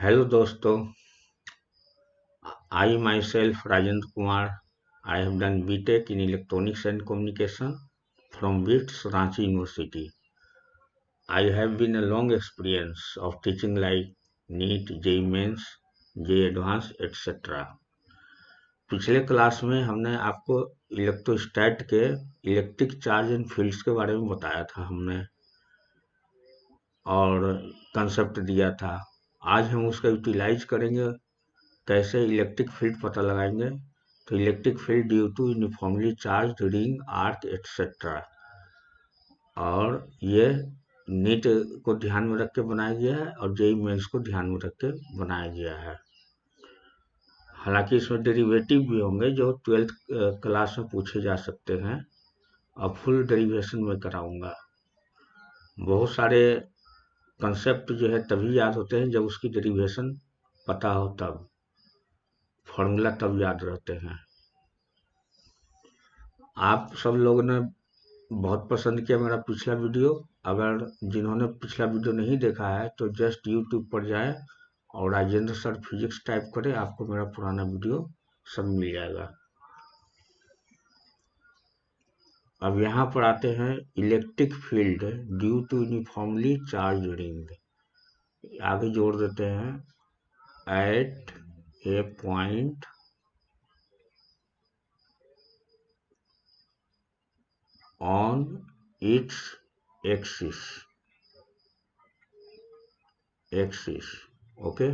Hello दोस्तों, I myself Rajendra Kumar. I have done BTech in Electronics and Communication from WITS Ranchi University. I have been a long experience of teaching like NEET, JEE Mains, JEE Advanced, etc. पिछले class में हमने आपको इलेक्ट्रोस्टैट के electric charge and fields के बारे में बताया था हमने और कंसेप्ट दिया था। आज हम उसका यूटिलाइज करेंगे, कैसे इलेक्ट्रिक फील्ड पता लगाएंगे। तो electric field due to uniformly charge ring arc etcetera, और ये नीट को ध्यान में रख के बनाया गया है और जेई मेंस को ध्यान में रख के बनाया गया है। हालांकि इसमें डेरिवेटिव भी होंगे जो 12th क्लास में पूछे जा सकते हैं और फुल डेरिवेशन में कराऊंगा। बहुत सारे कंसेप्ट जो है तभी याद होते हैं जब उसकी डेरिवेशन पता हो, तब फॉर्मूला तब याद रहते हैं। आप सब लोगों ने बहुत पसंद किया मेरा पिछला वीडियो। अगर जिन्होंने पिछला वीडियो नहीं देखा है तो जस्ट यूट्यूब पर जाए और राजेंद्र सर फिजिक्स टाइप करें, आपको मेरा पुराना वीडियो सब मिल जाएगा। अब यहाँ पर आते हैं electric field due to uniformly charge ring. आगे जोड़ देते हैं at a point on its axis. Okay,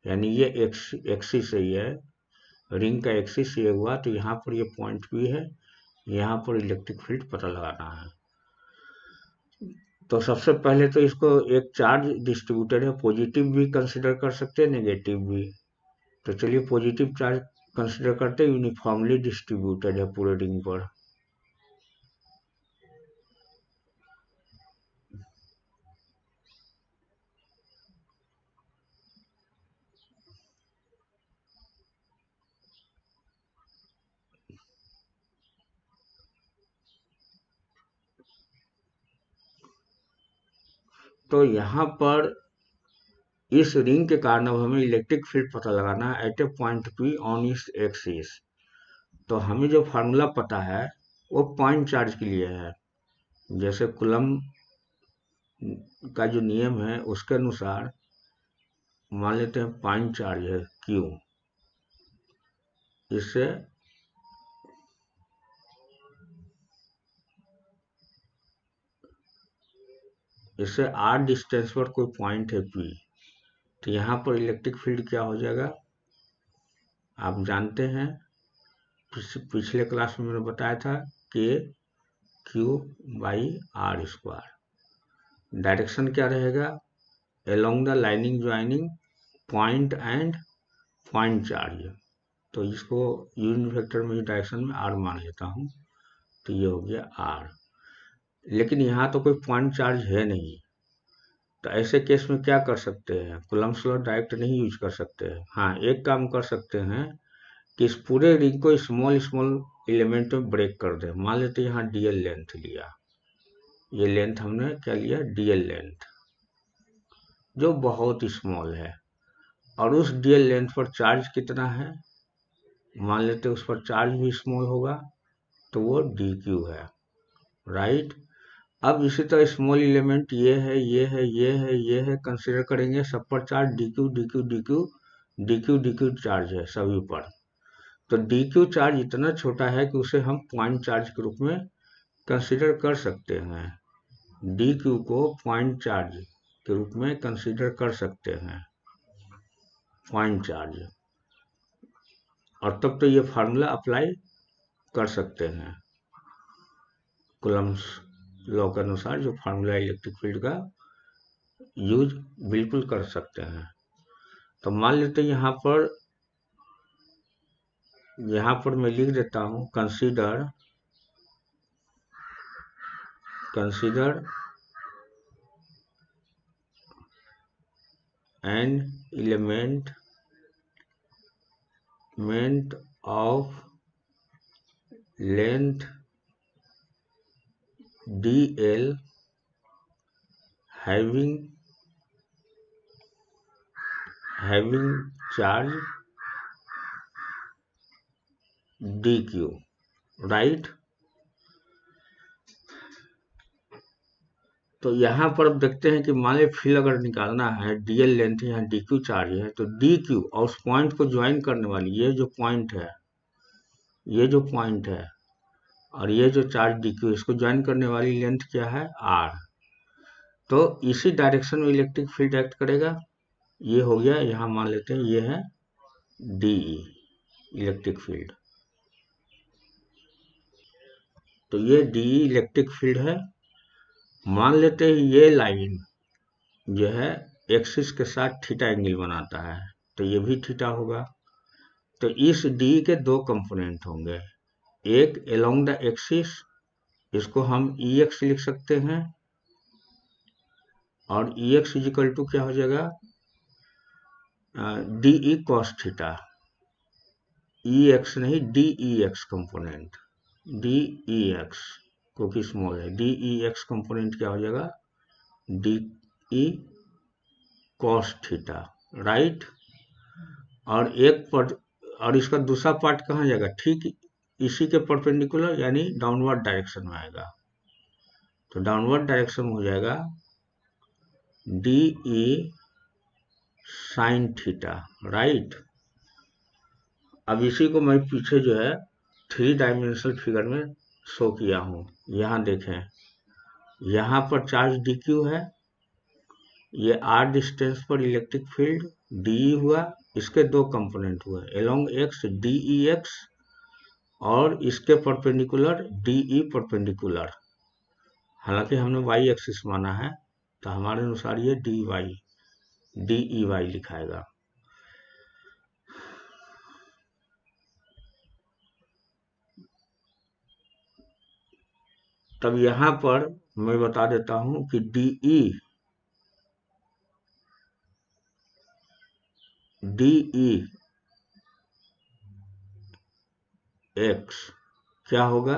यानी ये एक्सिस है, ये रिंग का एक्सिस ये हुआ, तो यहाँ पर ये पॉइंट भी है, यहाँ पर इलेक्ट्रिक फील्ड पता लगाना है। तो सबसे पहले तो इसको एक चार्ज डिस्ट्रीब्यूटेड है, पॉजिटिव भी कंसिडर कर सकते हैं, नेगेटिव भी। तो चलिए पॉजिटिव चार्ज कंसिडर करते हैं, यूनिफॉर्मली डिस्ट्रीब्यूटेड है पूरे रिंग पर। तो यहाँ पर इस रिंग के कारण अब हमें इलेक्ट्रिक फील्ड पता लगाना है at a point P on इस एक्सिस। तो हमें जो फार्मूला पता है वो पॉइंट चार्ज के लिए है। जैसे कूलम का जो नियम है उसके अनुसार मान लेते हैं पॉइंट चार्ज है क्यू, इससे आर डिस्टेंस पर कोई पॉइंट है पी। तो यहाँ पर इलेक्ट्रिक फील्ड क्या हो जाएगा, आप जानते हैं पिछले क्लास में मैंने बताया था के Q by R square. Direction क्या रहेगा, along the lining joining point and point charge. तो इसको यूनिट वेक्टर में डायरेक्शन में आर मान लेता हूँ, तो ये हो गया आर। लेकिन यहाँ तो कोई पॉइंट चार्ज है नहीं, तो ऐसे केस में क्या कर सकते हैं, कूलम्ब्स लॉ डायरेक्ट नहीं यूज कर सकते हैं। हाँ, एक काम कर सकते हैं कि इस पूरे रिंग को स्मॉल स्मॉल एलिमेंट में ब्रेक कर दें। मान लेते हैं यहाँ डीएल लेंथ लिया, ये लेंथ हमने क्या लिया, डीएल लेंथ, जो बहुत स्मॉल है, और उस डीएल लेंथ पर चार्ज कितना है, मान लेते हैं उस पर चार्ज भी स्मॉल होगा, तो वो डी क्यू है, राइट। अब इसी तरह स्मॉल एलिमेंट ये है, ये है, ये है, ये है, कंसिडर करेंगे सब पर charge D Q D Q D Q D Q D Q charge है सभी पर। तो डी क्यू चार्ज इतना छोटा है कि उसे हम पॉइंट चार्ज के रूप में कंसिडर कर सकते हैं। डी क्यू को पॉइंट चार्ज के रूप में कंसिडर कर सकते हैं, पॉइंट चार्ज। और तब तो ये फार्मूला अप्लाई कर सकते हैं कूलम्ब्स लॉ के अनुसार, जो फार्मूला इलेक्ट्रिक फील्ड का यूज बिल्कुल कर सकते हैं। तो मान लेते हैं यहाँ पर मैं लिख देता हूँ consider an element of length dl having charge D Q, right. तो यहाँ पर अब देखते हैं कि मान लीजिए फील्ड अगर निकालना है, डीएल लेंथ यहाँ डी क्यू चार्ज है, तो डी क्यू और उस पॉइंट को ज्वाइन करने वाली ये जो पॉइंट है, ये जो पॉइंट है और ये जो चार्ज डी क्यू, इसको ज्वाइन करने वाली लेंथ क्या है, आर। तो इसी डायरेक्शन में इलेक्ट्रिक फील्ड एक्ट करेगा। ये हो गया, यहाँ मान लेते हैं ये है डीई इलेक्ट्रिक फील्ड। तो ये डीई इलेक्ट्रिक फील्ड है। मान लेते हैं ये लाइन जो है एक्सिस के साथ थीटा एंगल बनाता है, तो ये भी थीटा होगा। तो इस डी के दो कंपोनेंट होंगे, एक अलोंग द एक्सिस, इसको हम ई एक्स लिख सकते हैं, और ई एक्स इजिकल टू क्या हो जाएगा, डी ई कॉस थीटा, ई एक्स नहीं D E x component, D E x क्योंकि स्मॉल है, डी ई एक्स कंपोनेंट क्या हो जाएगा, D E cos theta, right. और और इसका दूसरा पार्ट कहाँ जाएगा, ठीक इसी के परपेंडिकुलर यानी डाउनवर्ड डायरेक्शन में आएगा। तो डाउनवर्ड डायरेक्शन में हो जाएगा D E sine theta, right. अब इसी को मैं पीछे जो है 3 डायमेंशनल फिगर में शो किया हूँ। यहाँ देखें, यहाँ पर चार्ज डी क्यू है, ये आर डिस्टेंस पर इलेक्ट्रिक फील्ड डी हुआ, इसके दो कंपोनेंट हुए, along x D E x और इसके परपेंडिकुलर डी ई परपेंडिकुलर। हालांकि हमने वाई एक्सिस माना है, तो हमारे अनुसार ये डी ई वाई लिखाएगा। तब यहाँ पर मैं बता देता हूं कि डी ई एक्स क्या होगा,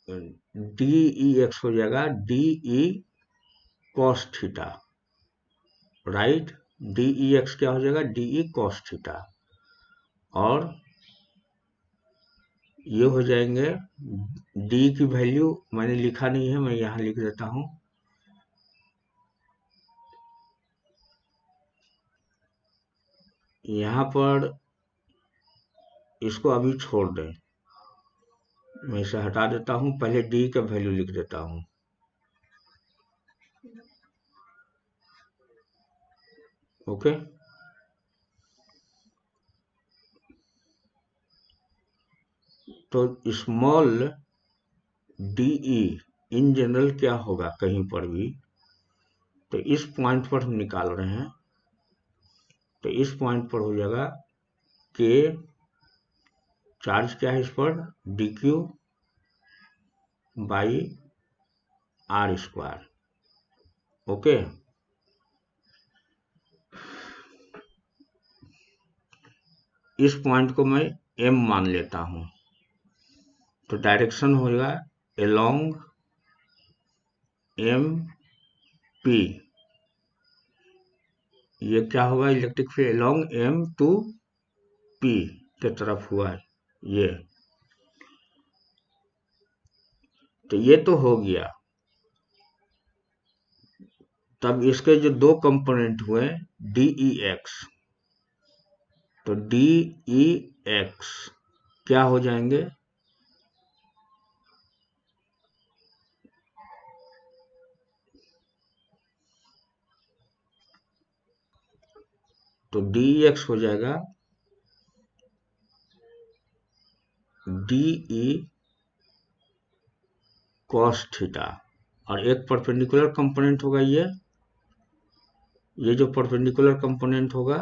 डी ई एक्स हो जाएगा D E cos theta, right. D E x क्या हो जाएगा, डी ई कॉस थीटा, और ये हो जाएंगे, डी की वैल्यू मैंने लिखा नहीं है, मैं यहाँ लिख देता हूँ, यहाँ पर इसको अभी छोड़ दें, मैं इसे हटा देता हूँ, पहले डी का वैल्यू लिख देता हूँ। ओके, तो small D E in general क्या होगा कहीं पर भी, तो इस पॉइंट पर हम निकाल रहे हैं, तो इस पॉइंट पर हो जाएगा के, चार्ज क्या है इस पर, D Q by R square. Okay, इस पॉइंट को मैं एम मान लेता हूं, तो डायरेक्शन होगा अलोंग एम पी, ये क्या होगा, electric field along M to P के तरफ हुआ है ये। तो ये तो हो गया। तब इसके जो दो कंपोनेंट हुए डी ई एक्स, तो डी ई एक्स क्या हो जाएंगे, तो डी ई एक्स हो जाएगा डी ई कॉस थीटा, और एक परपेंडिकुलर कंपोनेंट होगा ये जो परपेंडिकुलर कंपोनेंट होगा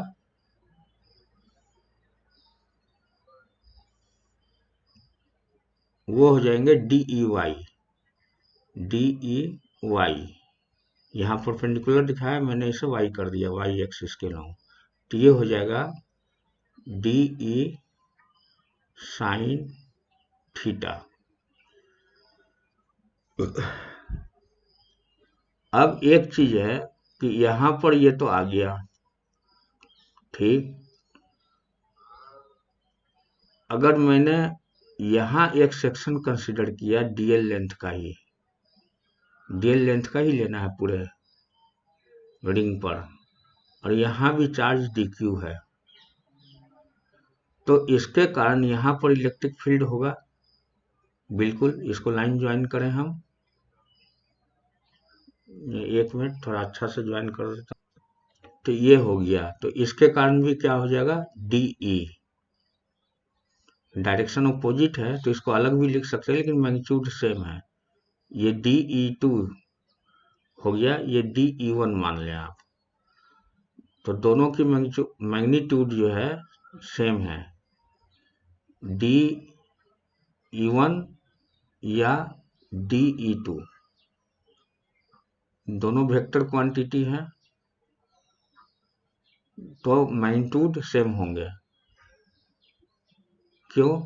वो हो जाएंगे डी ई वाई, यहाँ परपेंडिकुलर दिखाया मैंने, इसे वाई कर दिया, वाई एक्सिस के लॉन्ग। तो ये हो जाएगा डी ई साइन थीटा। अब एक चीज है कि यहां पर ये तो आ गया, ठीक। अगर मैंने यहाँ एक सेक्शन कंसिडर किया डीएल लेंथ का ही, डीएल लेंथ का ही लेना है पूरे रिंग पर, और यहाँ भी चार्ज डीक्यू है, तो इसके कारण यहाँ पर इलेक्ट्रिक फील्ड होगा। बिल्कुल, इसको लाइन ज्वाइन करें हम, एक मिनट थोड़ा अच्छा से ज्वाइन कर देता हूं। तो ये हो गया, तो इसके कारण भी क्या हो जाएगा, डीई। डायरेक्शन अपोजिट है तो इसको अलग भी लिख सकते हैं, लेकिन मैग्नीट्यूड सेम है। ये DE2 हो गया, ये DE1 मान लें आप, तो दोनों की मैग्नीट्यूड जो है सेम है, DE1 या DE2, दोनों वेक्टर क्वांटिटी हैं तो मैग्नीट्यूड सेम होंगे। क्यों?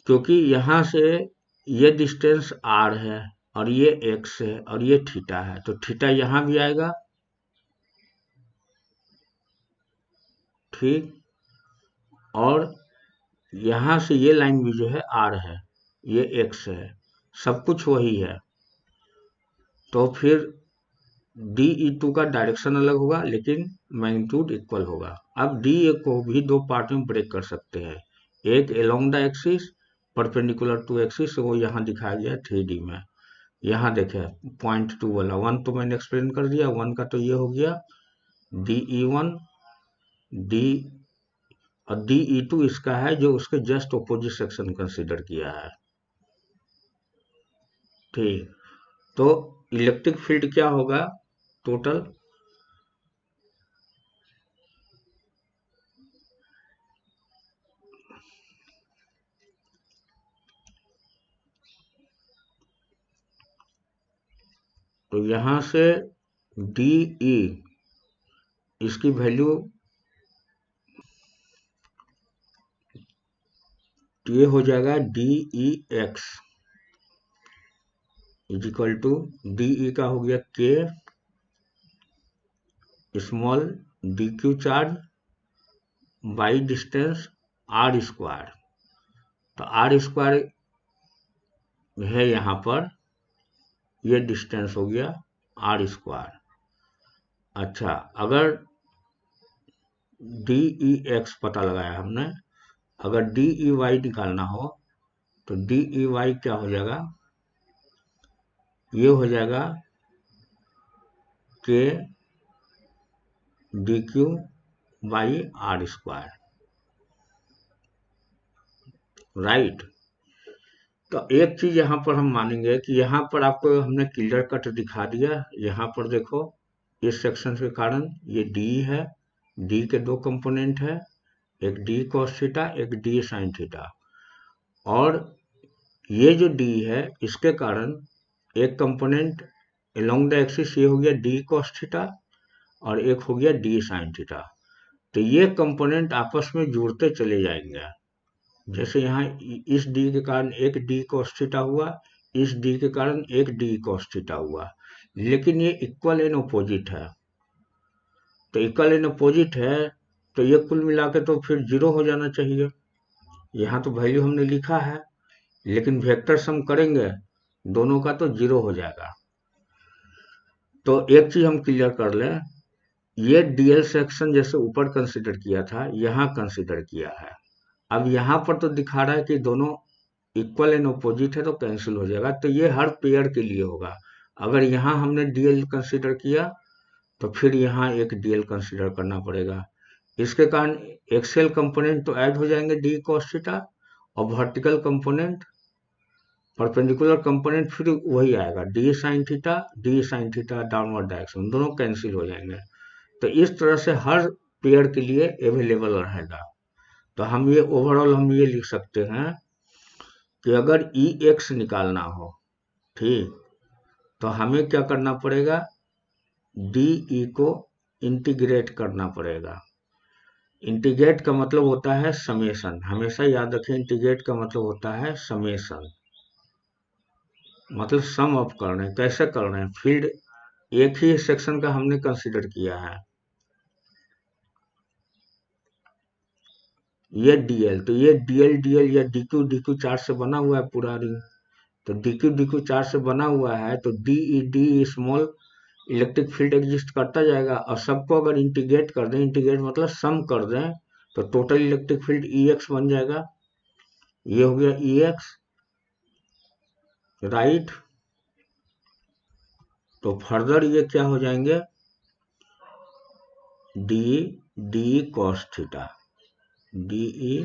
क्योंकि यहां से ये डिस्टेंस r है और ये x है और ये थीटा है, तो थीटा यहां भी आएगा, ठीक। और यहां से ये लाइन भी जो है r है, ये x है, सब कुछ वही है, तो फिर DE2 का डायरेक्शन अलग होगा लेकिन मैग्नीट्यूड इक्वल होगा। अब DE को भी दो पार्ट में ब्रेक कर सकते हैं, एक along the axis perpendicular to axis, वो यहाँ दिखाया गया 3D में। यहाँ देखें 0.2 वाला, 1 तो मैंने एक्सप्लेन कर दिया, 1 का तो ये हो गया DE1, D और DE2 इसका है जो उसके जस्ट ऑपोजिट सेक्शन कंसिडर किया है, ठीक। तो इलेक्ट्रिक फील्ड क्या होगा टोटल, तो यहां से DE इसकी वैल्यू ये हो जाएगा DEX is equal to DE का हो गया K small DQ charge by distance R square, तो R स्क्वायर है यहाँ पर, ये डिस्टेंस हो गया R स्क्वायर। अच्छा, अगर DEX पता लगाया हमने, अगर DEY निकालना हो तो DEY क्या हो जाएगा, ये हो जाएगा K DQ by R square, right. तो एक चीज यहाँ पर हम मानेंगे कि यहाँ पर आपको हमने क्लियर कट दिखा दिया, यहाँ पर देखो इस सेक्शन के कारण ये D है, D के दो कंपोनेंट है, एक D cos थीटा एक D sin थीटा, और ये जो D है इसके कारण एक कंपोनेंट अलोंग द एक्सिस ये हो गया D cos थीटा और एक हो गया D sin थीटा, तो ये कंपोनेंट आपस में जुड़ते चले जाएंगे। जैसे यहाँ इस D के कारण एक D cos थीटा हुआ, इस D के कारण एक D cos थीटा हुआ, लेकिन ये इक्वल एंड अपोजिट है, तो इक्वल एंड अपोजिट है तो ये कुल मिला के तो फिर जीरो हो जाना चाहिए। यहाँ तो वैल्यू हमने लिखा है, लेकिन वेक्टर सम करेंगे दोनों का तो जीरो हो जाएगा। तो एक चीज हम क्लियर कर लें, ये डीएल सेक्शन जैसे ऊपर कंसिडर किया था यहाँ कंसिडर किया है, अब यहाँ पर तो दिखा रहा है कि दोनों इक्वल एंड अपोजिट है तो कैंसिल हो जाएगा, तो ये हर पेयर के लिए होगा। अगर यहाँ हमने डीएल कंसिडर किया तो फिर यहाँ एक डीएल कंसिडर करना पड़ेगा, इसके कारण एक्सियल कंपोनेंट तो ऐड हो जाएंगे डी cos थीटा, और वर्टिकल कंपोनेंट परपेंडिकुलर कंपोनेंट फिर वही आएगा D sine theta downward direction, दोनों कैंसिल हो जाएंगे। तो इस तरह से हर पेयर के लिए अवेलेबल रहेगा। तो हम ये ओवरऑल हम ये लिख सकते हैं कि अगर EX निकालना हो, ठीक, तो हमें क्या करना पड़ेगा, DE को इंटीग्रेट करना पड़ेगा। इंटीग्रेट का मतलब होता है समेशन, हमेशा याद रखें इंटीग्रेट का मतलब होता है समेशन, मतलब सम अप कर रहे हैं। कैसे कर रहे हैं? फील्ड एक ही सेक्शन का हमने कंसीडर किया है, ये डीएल, तो ये डीएल डीएल या डीक्यू डीक्यू चार्ज से बना हुआ है पूरा रिंग। तो डीक्यू डीक्यू चार्ज से बना हुआ है तो DE D small electric field exist करता जाएगा, और सबको अगर इंटीग्रेट कर दें, इंटीग्रेट मतलब सम कर दें, तो total electric field E x बन जाएगा। ये हो गया ई एक्स, राइट। तो फर्दर ये क्या हो जाएंगे, D D cos theta, D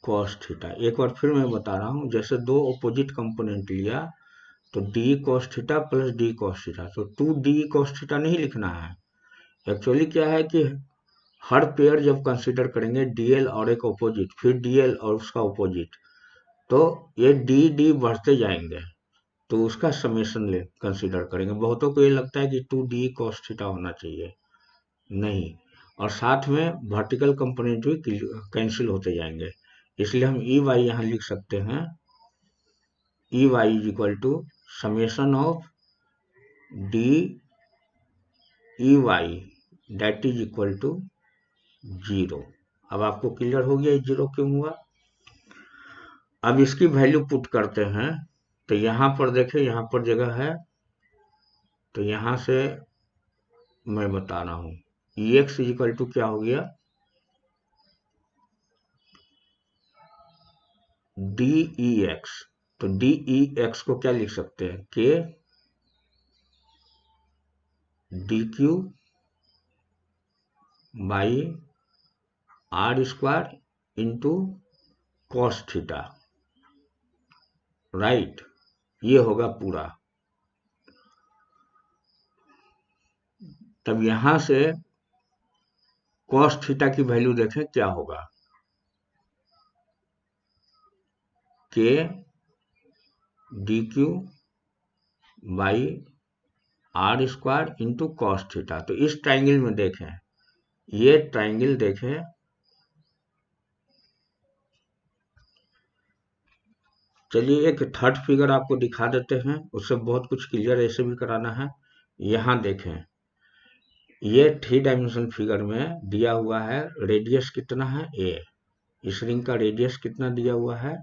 cos theta. एक बार फिर मैं बता रहा हूँ, जैसे दो अपोजिट कंपोनेंट लिया तो D cos theta plus D cos theta, तो टू डी कॉस थीटा नहीं लिखना है। एक्चुअली क्या है कि हर पेयर जब कंसीडर करेंगे डीएल और एक अपोजिट, फिर डीएल और उसका अपोजिट, तो ये डी डी बढ़ते जाएंगे, तो उसका समेशन ले कंसीडर करेंगे। बहुतों को ये लगता है कि टू डी कॉस थीटा होना चाहिए, नहीं। और साथ में वर्टिकल कंपोनेंट भी कैंसिल होते जाएंगे, इसलिए हम ई वाई यहाँ लिख सकते हैं, E Y is equal to summation of D E Y that is equal to 0। अब आपको क्लियर हो गया जीरो क्यों हुआ। अब इसकी वैल्यू पुट करते हैं, तो यहाँ पर देखें, यहाँ पर जगह है, तो यहाँ से मैं बता रहा हूँ ई एक्स इक्वल टू क्या हो गया, डी ई एक्स। तो डी ई एक्स को क्या लिख सकते हैं, K D Q by R square into cos theta, right. ये होगा पूरा। तब यहां से कॉस थीटा की वैल्यू देखें क्या होगा, K D Q by R square into cos theta. तो इस ट्राइंगल में देखें, ये ट्राइंगल देखें, चलिए एक थर्ड फिगर आपको दिखा देते हैं, उससे बहुत कुछ क्लियर ऐसे भी कराना है। यहाँ देखें, ये 3 डायमेंशनल फिगर में दिया हुआ है रेडियस कितना है ए, इस रिंग का रेडियस कितना दिया हुआ है,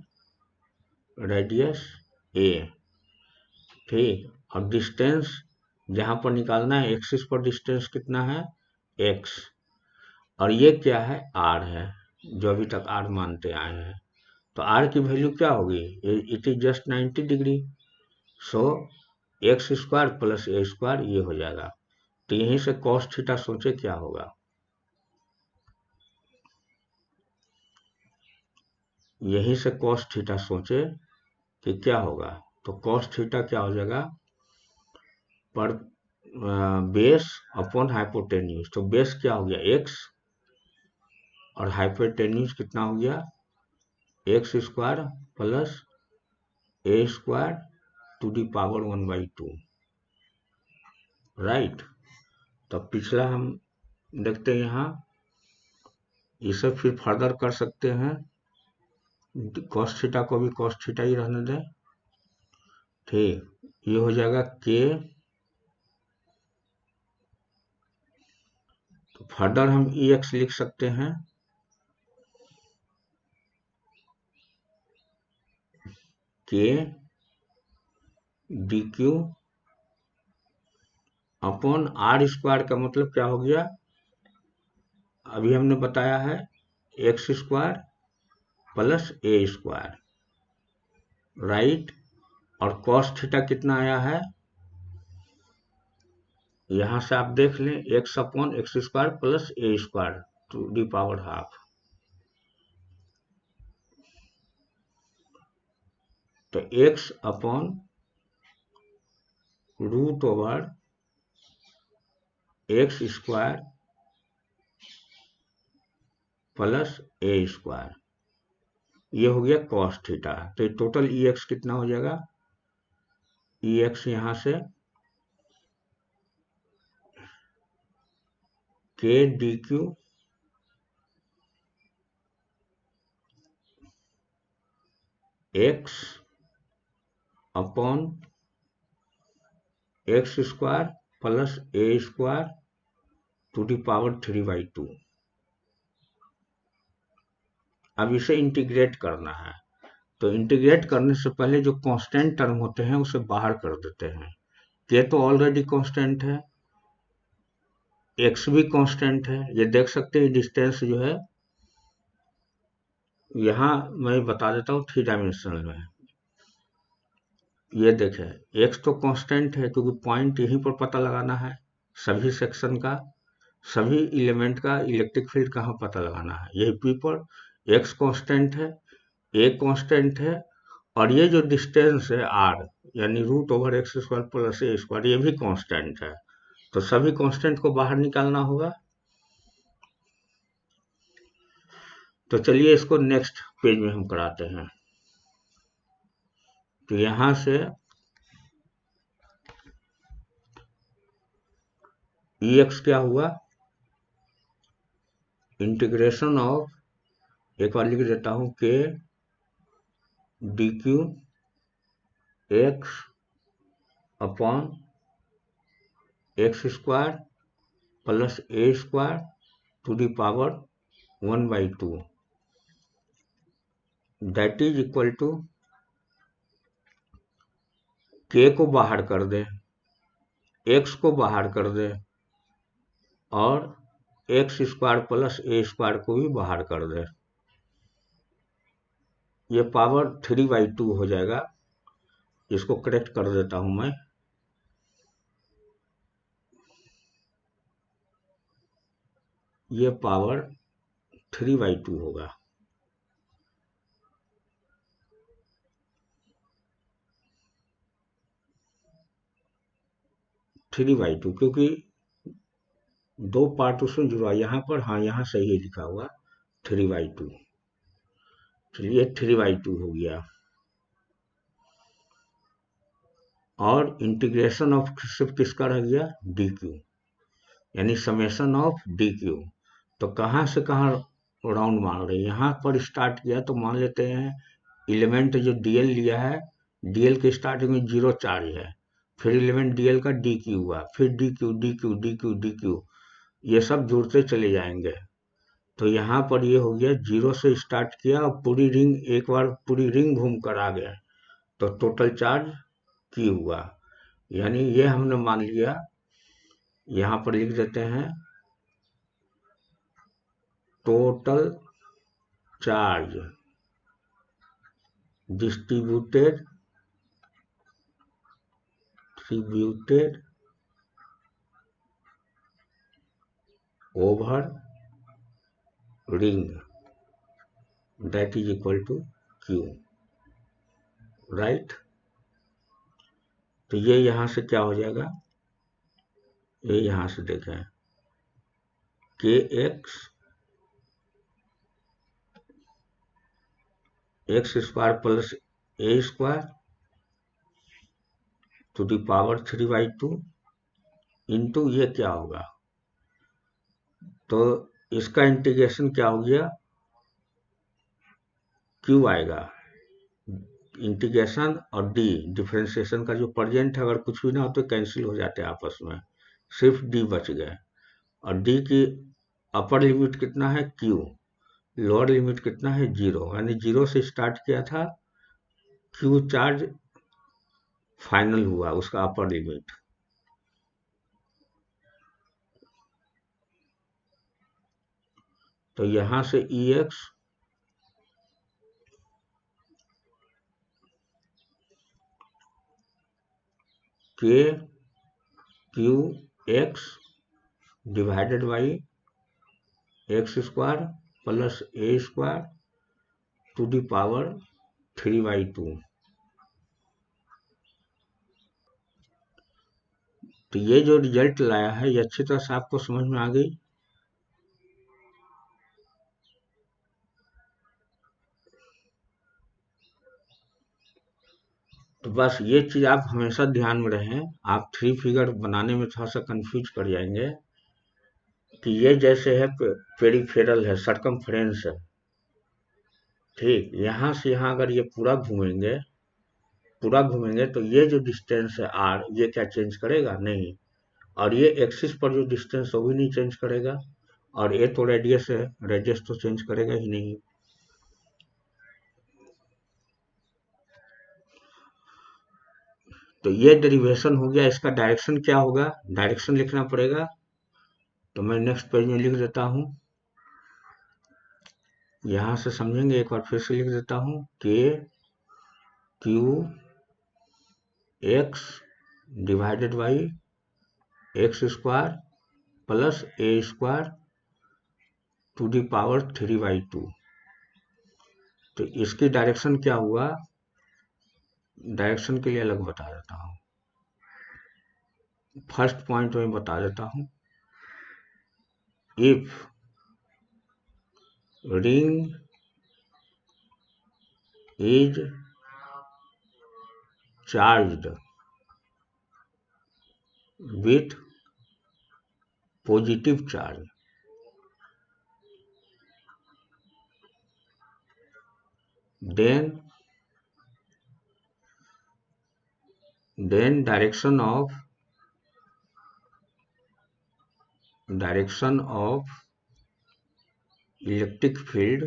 रेडियस ए, ठीक। और डिस्टेंस जहां पर निकालना है एक्सिस पर डिस्टेंस कितना है, एक्स। और ये क्या है, आर है, जो अभी तक आर मानते आए हैं। तो आर की वैल्यू क्या होगी, it is just 90 degree, so x square plus A square ये हो जाएगा। तो यहीं से कॉस थीटा सोचे क्या होगा, यहीं से कॉस थीटा सोचे कि क्या होगा। तो कॉस थीटा क्या हो जाएगा, पर बेस अपॉन हाइपोटेन्यूज। तो बेस क्या हो गया, एक्स, और हाइपोटेन्यूज कितना हो गया, X square plus A square to the power 1/2, right. तो पिछला हम देखते हैं यहाँ, इसे फिर फर्दर कर सकते हैं, कॉस थीटा को भी कॉस थीटा ही रहने दें, ठीक। ये हो जाएगा के, तो फर्दर हम ई एक्स लिख सकते हैं, K D Q upon R square का मतलब क्या हो गया, अभी हमने बताया है X square plus A square, right. और कॉस थीटा कितना आया है, यहां से आप देख लें, X upon X square plus A square to the power half. तो X upon root over X square plus A square, ये हो गया कॉस थीटा। तो टोटल ई एक्स कितना हो जाएगा, ई एक्स यहां से K D Q X upon X square plus A square to the power 3/2। अब इसे इंटीग्रेट करना है, तो इंटीग्रेट करने से पहले जो कांस्टेंट टर्म होते हैं उसे बाहर कर देते हैं। के तो ऑलरेडी कांस्टेंट है, एक्स भी कांस्टेंट है, ये देख सकते हैं डिस्टेंस जो है, यहाँ मैं बता देता हूँ 3 डायमेंशनल में। ये देखें एक्स तो कांस्टेंट है क्योंकि पॉइंट यहीं पर पता लगाना है, सभी सेक्शन का, सभी एलिमेंट का इलेक्ट्रिक फील्ड कहाँ पता लगाना है, यही पी पर। एक्स कांस्टेंट है, ए कांस्टेंट है, और ये जो डिस्टेंस है आर यानी √(x² + a², ये भी कांस्टेंट है। तो सभी कांस्टेंट को बाहर निकालना होगा। तो चलिए इसको नेक्स्ट पेज में हम कराते हैं। तो यहां से Ex क्या हुआ, इंटीग्रेशन ऑफ, एक बार लिख देता हूं, K dq x upon x² plus a² to the power 1/2, that is equal to, K को बाहर कर दें, x को बाहर कर दें, और x² प्लस a² को भी बाहर कर दें। ये पावर 3/2 हो जाएगा। इसको करेक्ट कर देता हूं मैं। ये पावर 3/2 होगा। क्योंकि दो पार्ट उसमें जुड़ा, यहाँ पर, हाँ यहाँ सही है लिखा हुआ 3/2। चलिए 3/2 हो गया। और इंटीग्रेशन ऑफ सिर्फ किसका रह गया, dq, यानी समेशन ऑफ dq। तो कहाँ से कहाँ राउंड मान रहे हैं, यहाँ पर स्टार्ट किया तो मान लेते हैं एलिमेंट जो dl लिया है, dl के स्टार्टिंग में 0 चार्ज है, फिर एलिमेंट dl का dq हुआ, फिर dq dq dq dq, ये सब जुड़ते चले जाएंगे। तो यहाँ पर ये हो गया 0 से स्टार्ट किया और पूरी रिंग, एक बार पूरी रिंग घूम कर आ गया, तो टोटल चार्ज Q हुआ। यानी ये हमने मान लिया, यहाँ पर लिख देते हैं total charge distributed over ring, that is equal to Q, right. तो ये यहां से क्या हो जाएगा, ये यहां से देखें kx x² plus a² to the power 3/2 into, ये क्या होगा, तो इसका इंटीग्रेशन क्या हो गया, Q आएगा, इंटीग्रेशन और d डिफरेंशिएशन का जो प्रेजेंट है, अगर कुछ भी ना हो तो कैंसिल हो जाते हैं आपस में, सिर्फ d बच गए। और d की अपर लिमिट कितना है Q, लोअर लिमिट कितना है 0, यानी 0 से स्टार्ट किया था, Q चार्ज फाइनल हुआ उसका अपर लिमिट। तो यहां से Ex K QX divided by x² plus a² to the power 3/2। तो ये जो रिजल्ट लाया है ये अच्छी तरह से आपको समझ में आ गई। तो बस ये चीज आप हमेशा ध्यान में रहें, आप 3 फिगर बनाने में थोड़ा सा कंफ्यूज कर जाएंगे कि ये जैसे है पेरिफेरल है, सरकमफ्रेंस है, ठीक, यहां से यहां अगर ये पूरा घूमेंगे पूरा घूमेंगे तो ये जो डिस्टेंस है आर, ये क्या चेंज करेगा? नहीं। और ये एक्सिस पर जो डिस्टेंस वो भी नहीं चेंज करेगा। और ये तो रेडियस है, रेडियस तो चेंज करेगा ही नहीं। तो ये डेरिवेशन हो गया। इसका डायरेक्शन क्या होगा? डायरेक्शन लिखना पड़ेगा। तो मैं नेक्स्ट पेज में लिख देता हूँ। यहां से समझेंगे, एक बार फिर से लिख देता हूँ। K Q X divided by X square plus A square to the power 3/2। तो इसकी डायरेक्शन क्या हुआ? डायरेक्शन के लिए अलग बता देता हूँ। फर्स्ट पॉइंट में बता देता हूँ। If ring is charged with positive charge, then direction of electric field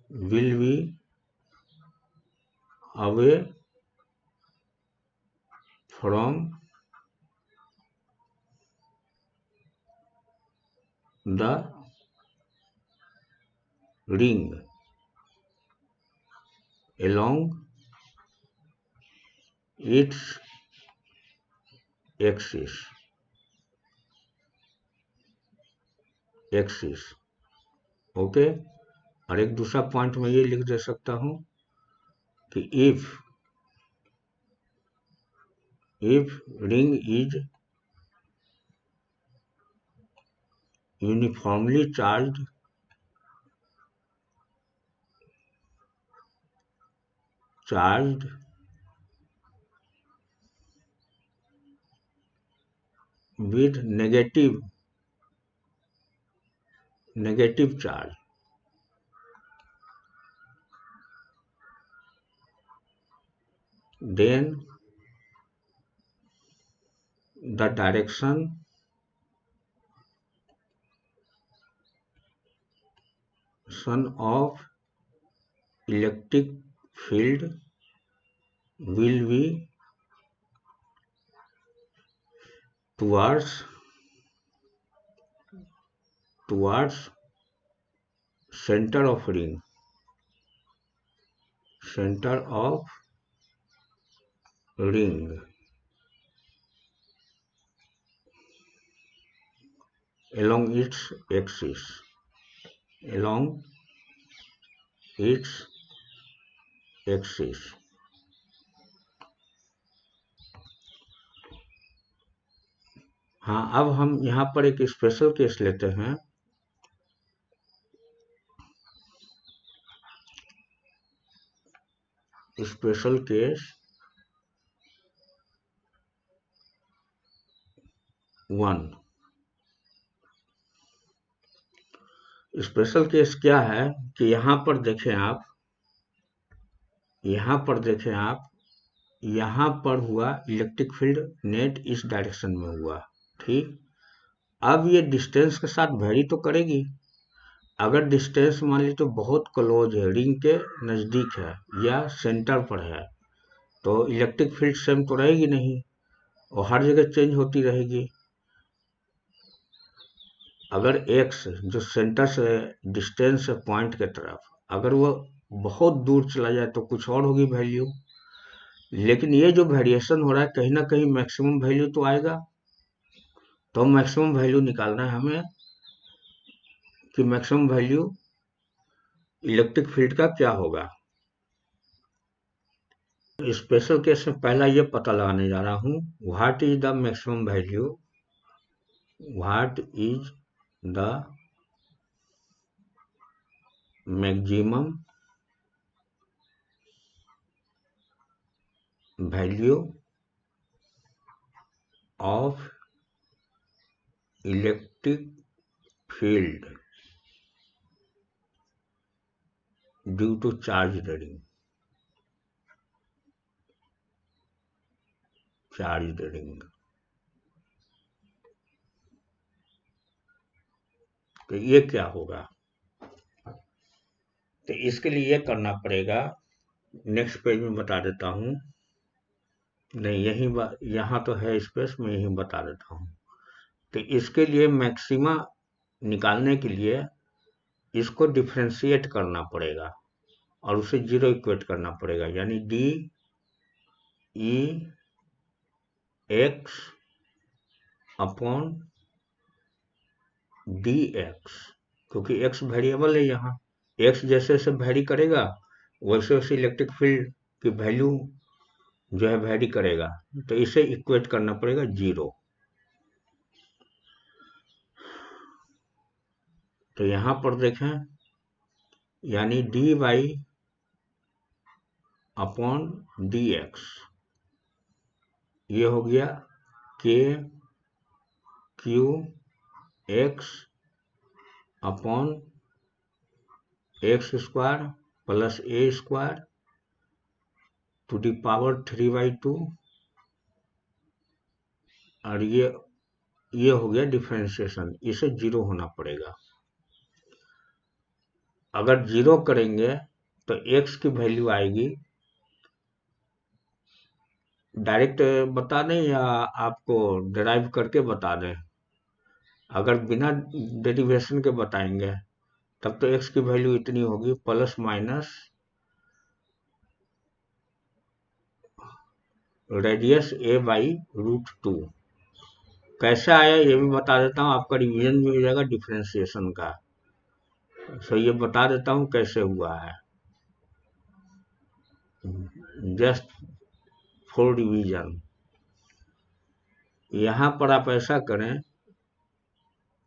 will be away from the ring along its axis। Okay. और एक दूसरा पॉइंट में ये लिख दे सकता हूं कि if ring is uniformly charged with negative charge, then the direction of electric field will be towards center of ring along its axis हाँ, अब हम यहाँ पर एक स्पेशल केस लेते हैं। Special case 1। स्पेशल केस क्या है कि यहाँ पर देखें आप, यहाँ पर हुआ इलेक्ट्रिक फील्ड नेट इस डायरेक्शन में हुआ, ठीक। अब ये डिस्टेंस के साथ वेरी तो करेगी। अगर डिस्टेंस मान ली तो बहुत क्लोज है, रिंग के नजदीक है या सेंटर पर है, तो इलेक्ट्रिक फील्ड सेम तो रहेगी नहीं, और हर जगह चेंज होती रहेगी। अगर एक्स जो सेंटर से डिस्टेंस है पॉइंट के तरफ, अगर वो बहुत दूर चला जाए तो कुछ और होगी वैल्यू। लेकिन ये जो वेरिएशन हो रहा है कहीं ना कहीं मैक्सिमम वैल्यू तो आएगा। तो मैक्सिमम वैल्यू निकालना है हमें कि मैक्सिमम वैल्यू इलेक्ट्रिक फील्ड का क्या होगा। स्पेशल केस में पहला ये पता लगाने जा रहा हूं, what is the maximum value of electric field due to charge reading, charge reading. तो ये क्या होगा? तो इसके लिए ये करना पड़ेगा, नेक्स्ट पेज में बता देता हूँ, नहीं यही यहाँ तो है स्पेस, में यही बता देता हूँ। तो इसके लिए मैक्सिमा निकालने के लिए इसको डिफ्रेंशिएट करना पड़ेगा और उसे जीरो इक्वेट करना पड़ेगा, यानी D E x upon D x, क्योंकि एक्स वेरिएबल है यहाँ, एक्स जैसे जैसे वेरी करेगा वैसे वैसे इलेक्ट्रिक फील्ड की वैल्यू जो है वेरी करेगा, तो इसे इक्वेट करना पड़ेगा जीरो। तो यहाँ पर देखें, यानी D Y upon D X, ये हो गया K Q X upon X square plus A square to the power 3/2, और ये हो गया डिफरेंशिएशन, इसे जीरो होना पड़ेगा। अगर जीरो करेंगे तो x की वैल्यू आएगी, डायरेक्ट बता दें या आपको डिराइव करके बता दें? अगर बिना डेरिवेशन के बताएंगे तब तो x की वैल्यू इतनी होगी, plus minus radius a by √2। कैसे आया ये भी बता देता हूँ, आपका रिवीजन भी हो जाएगा डिफरेंशिएशन का। सो ये बता देता हूँ कैसे हुआ है, जस्ट फॉर रिवीजन। यहाँ पर आप ऐसा करें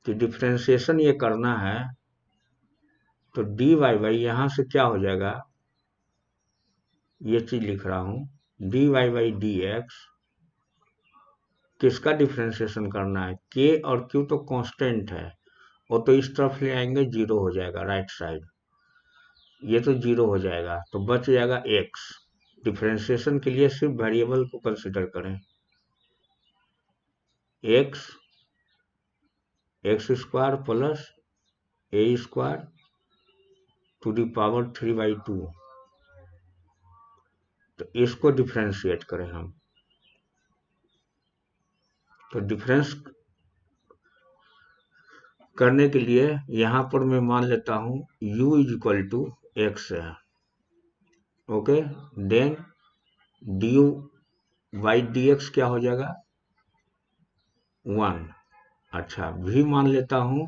कि डिफरेंशिएशन ये करना है, तो डी वाई बाई यहाँ से क्या हो जाएगा, ये चीज लिख रहा हूँ, D Y by D X, किसका डिफरेंशिएशन करना है, के और क्यू तो कांस्टेंट है, वो तो इस तरफ ले आएंगे जीरो हो जाएगा राइट साइड, ये तो जीरो हो जाएगा, तो बच जाएगा एक्स। डिफरेंशिएशन के लिए सिर्फ वेरिएबल को कंसिडर करें, X X square plus A square to the power 3/2, तो इसको डिफरेंशिएट करें हम, तो डिफरेंस करने के लिए यहां पर मैं मान लेता हूं u is equal to X है, okay, then D U by D X क्या हो जाएगा 1। अच्छा, भी मान लेता हूं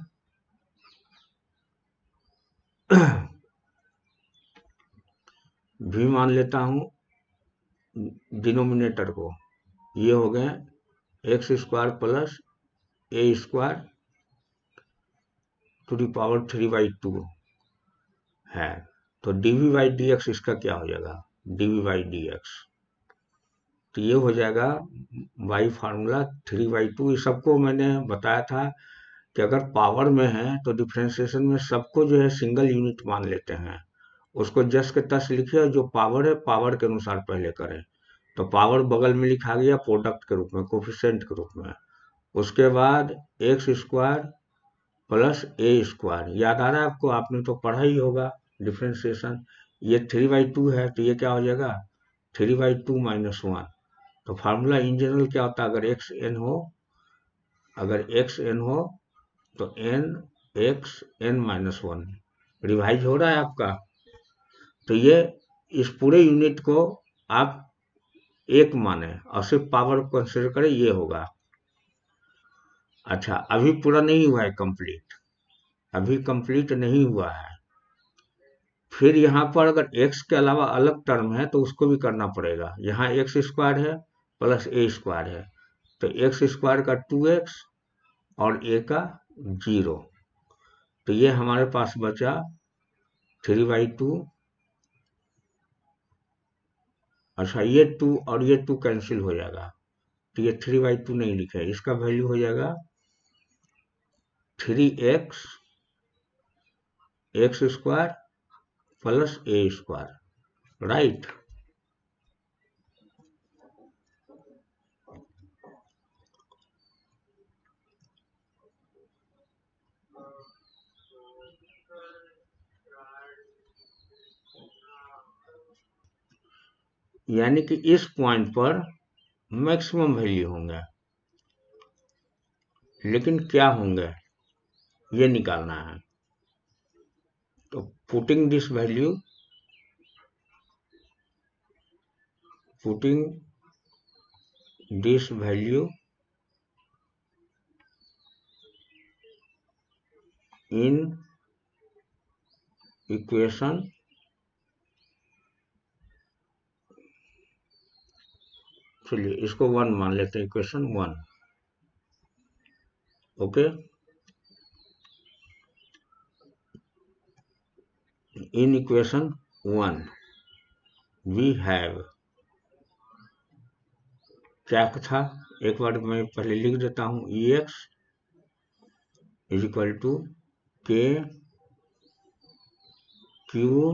भी मान लेता हूं डिनोमिनेटर को, ये हो गए X square plus A square to the power 3/2 है, तो डीवी बाई डी एक्स इसका क्या हो जाएगा, डीवी बाई डी एक्स, तो ये हो जाएगा बाई फार्मूला 3/2। ये सबको मैंने बताया था कि अगर पावर में है तो डिफरेंशिएशन में सबको जो है सिंगल यूनिट मान लेते हैं, उसको जस के तस लिखिए और जो पावर है पावर के अनुसार पहले करें, तो पावर बगल में लिखा गया प्रोडक्ट के रूप में, कोफिशिएंट के रूप में, उसके बाद x square plus A square, याद आ रहा है आपको, आपने तो पढ़ा ही होगा डिफरेंशिएशन, ये 3/2 है तो ये क्या हो जाएगा 3/2 - 1। तो फार्मूला इन जनरल क्या होता है, अगर एक्स एन हो, अगर एक्स एन हो तो एन एक्स एन -1, रिवाइज हो रहा है आपका। तो ये इस पूरे यूनिट को आप एक माने और सिर्फ पावर को कंसिडर करें, ये होगा। अच्छा, अभी पूरा नहीं हुआ है कंप्लीट, अभी कंप्लीट नहीं हुआ है, फिर यहाँ पर अगर x के अलावा अलग टर्म है तो उसको भी करना पड़ेगा। यहाँ एक्स स्क्वायर है प्लस ए स्क्वायर है, तो एक्स स्क्वायर का 2x और a का 0, तो ये हमारे पास बचा 3/2। अच्छा, ये 2 और ये 2 कैंसिल हो जाएगा, तो ये 3/2 नहीं लिखा है, इसका वैल्यू हो जाएगा 3x x square plus A square, right. यानी कि इस पॉइंट पर मैक्सिमम वैल्यू होंगे, लेकिन क्या होंगे ये निकालना है। तो putting this value, in equation, चलिए इसको 1 मान लेते हैं, equation 1, okay. In equation 1 we have, क्या था, एक बार मैं पहले लिख देता हूं, E X is equal to K Q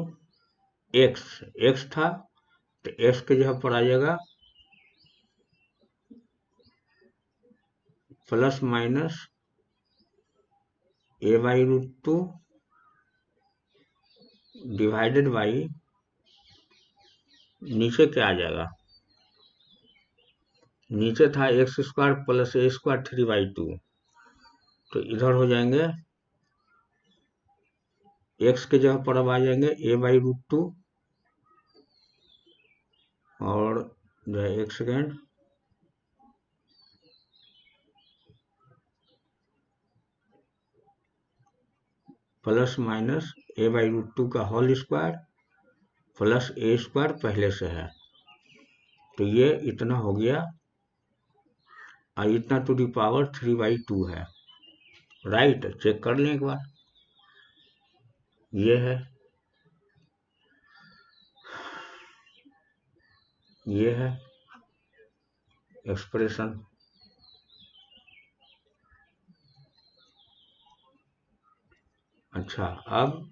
X था, तो एक्स के जगह पर आ जाएगा plus minus A by root 2 divided by, नीचे क्या आ जाएगा, नीचे था X square plus A square 3/2, तो इधर हो जाएंगे एक्स के जगह पर अब आ जाएंगे ए बाई रूट 2 और जो है एक second, plus minus A by root 2 का whole square plus A square पहले से है, तो ये इतना हो गया, और इतना टू दी पावर 3/2 है, राइट। चेक कर लें एक बार, ये है, ये है एक्सप्रेशन। अच्छा, अब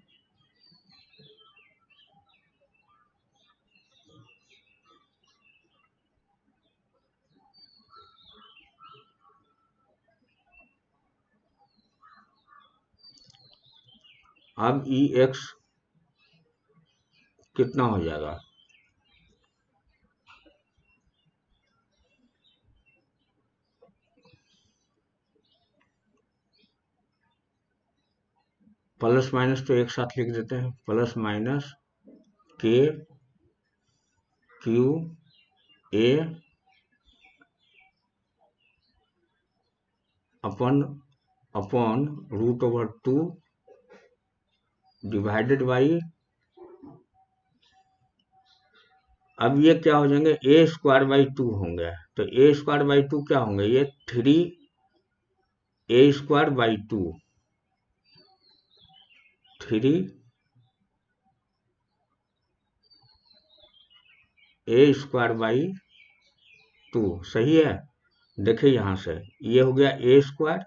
ई एक्स कितना हो जाएगा, प्लस माइनस तो एक साथ लिख देते हैं, plus minus K Q A upon root over 2 divided by, अब ये क्या हो जाएंगे, ए स्क्वायर बाई 2 होंगे, तो ए स्क्वायर बाई 2 क्या होंगे, ये 3 A square by 2, 3 A square by 2, सही है। देखिए यहां से ये हो गया ए स्क्वायर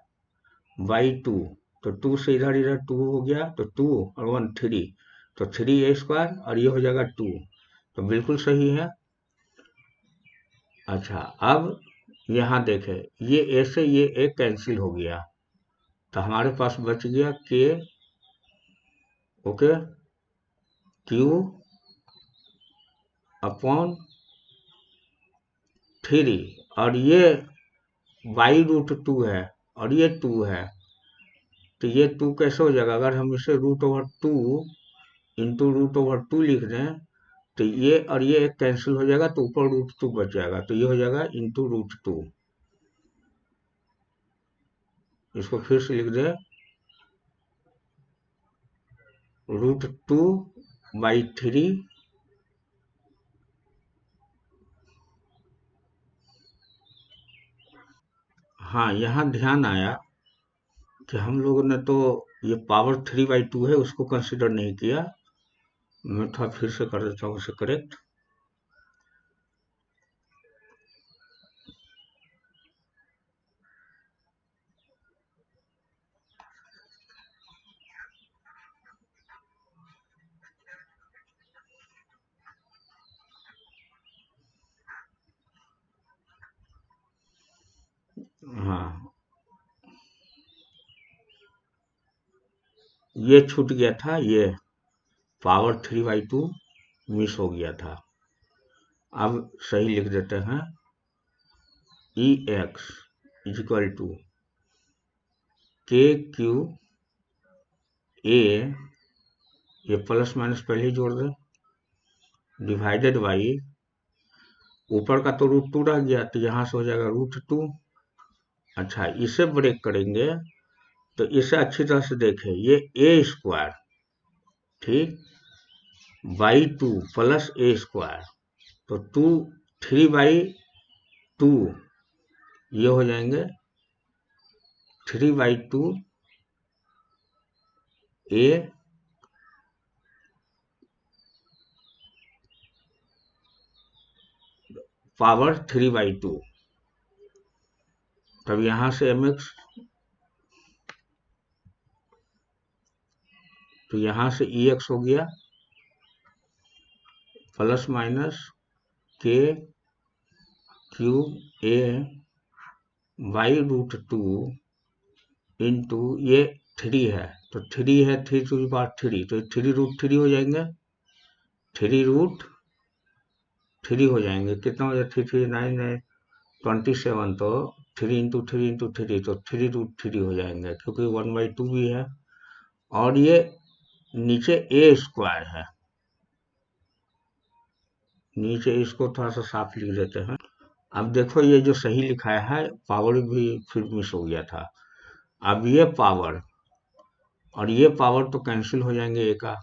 बाई 2, तो 2 से इधर इधर 2 हो गया, तो 2 और 1 3, तो 3 ए स्क्वायर और ये हो जाएगा 2, तो बिल्कुल सही है। अच्छा, अब यहाँ देखें, ये ए से ये ए कैंसिल हो गया, तो हमारे पास बच गया के, ओके, क्यू अपॉन 3, और ये बाई रूट 2 है और ये 2 है, तो ये 2 कैसे हो जाएगा, अगर हम इसे root over 2 into root over 2 लिख दें, तो ये और ये एक कैंसिल हो जाएगा, तो ऊपर रूट 2 बच जाएगा, तो ये हो जाएगा इंटू रूट 2, इसको फिर से लिख दें, रूट 2 बाई 3, हाँ यहाँ ध्यान आया कि हम लोगों ने तो ये पावर 3/2 है उसको कंसिडर नहीं किया, मैं थोड़ा फिर से कर देता हूँ उसे करेक्ट। ये छूट गया था, ये पावर 3/2 मिस हो गया था। अब सही लिख देते हैं, ई x equal to K Q ए, ये प्लस माइनस पहले ही जोड़ दें, डिवाइडेड बाई, ऊपर का तो √2 रह गया, तो यहाँ से हो जाएगा √2। अच्छा, इसे ब्रेक करेंगे तो इसे अच्छी तरह से देखें, ये ए स्क्वायर, ठीक, बाई 2 प्लस ए स्क्वायर, तो 3/2 ये हो जाएंगे 3/2 ए पावर 3/2। तब यहां से mx, तो यहां से ex हो गया plus minus K Q A by √2 into ये 3 है, तो 3 है 3⁻3, तो 3√3 हो जाएंगे, 3√3 हो जाएंगे। कितना हो जाए, 3×3 = 9 = 27, तो 3 × 3 × 3, तो 3√3 हो जाएंगे, क्योंकि 1/2 भी है। और ये नीचे ए स्क्वायर है, नीचे इसको थोड़ा सा साफ लिख देते हैं। अब देखो ये जो सही लिखा है, पावर भी फिर मिस हो गया था। अब ये पावर और ये पावर तो कैंसिल हो जाएंगे ए का,